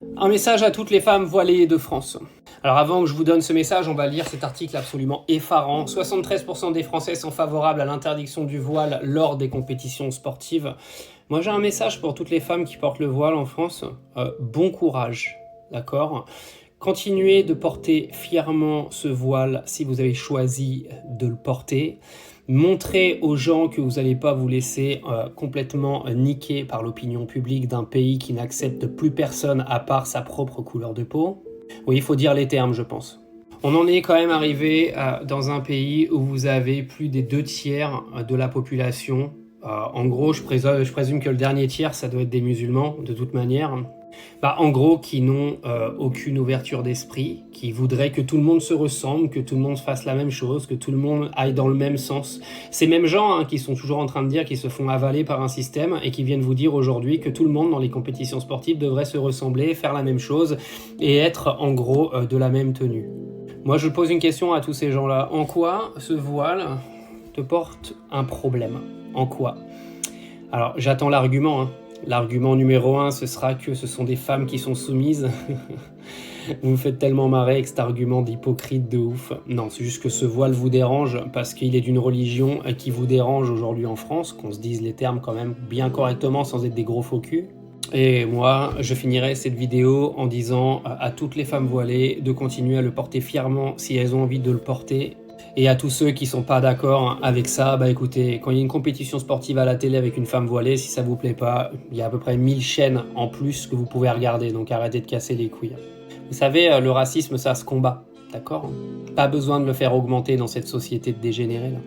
Un message à toutes les femmes voilées de France. Alors avant que je vous donne ce message, on va lire cet article absolument effarant. 73% des Français sont favorables à l'interdiction du voile lors des compétitions sportives. Moi j'ai un message pour toutes les femmes qui portent le voile en France. Bon courage, d'accord ? Continuez de porter fièrement ce voile si vous avez choisi de le porter. Montrez aux gens que vous n'allez pas vous laisser complètement niquer par l'opinion publique d'un pays qui n'accepte plus personne à part sa propre couleur de peau. Oui, il faut dire les termes, je pense. On en est quand même arrivé dans un pays où vous avez plus des 2/3 de la population. En gros, je présume que le dernier tiers, ça doit être des musulmans, de toute manière. En gros, qui n'ont aucune ouverture d'esprit, qui voudraient que tout le monde se ressemble, que tout le monde fasse la même chose, que tout le monde aille dans le même sens. Ces mêmes gens qui sont toujours en train de dire qu'ils se font avaler par un système et qui viennent vous dire aujourd'hui que tout le monde dans les compétitions sportives devrait se ressembler, faire la même chose et être en gros de la même tenue. Moi, je pose une question à tous ces gens-là. En quoi ce voile te porte un problème ? En quoi ? Alors, j'attends l'argument. L'argument numéro 1, ce sera que ce sont des femmes qui sont soumises. Vous me faites tellement marrer avec cet argument d'hypocrite de ouf. Non, c'est juste que ce voile vous dérange parce qu'il est d'une religion qui vous dérange aujourd'hui en France, qu'on se dise les termes quand même bien correctement sans être des gros faux culs. Et moi, je finirai cette vidéo en disant à toutes les femmes voilées de continuer à le porter fièrement si elles ont envie de le porter. Et à tous ceux qui sont pas d'accord avec ça, écoutez, quand il y a une compétition sportive à la télé avec une femme voilée, si ça vous plaît pas, il y a à peu près 1000 chaînes en plus que vous pouvez regarder, donc arrêtez de casser les couilles. Vous savez, le racisme, ça se combat, d'accord ? Pas besoin de le faire augmenter dans cette société de dégénérés là.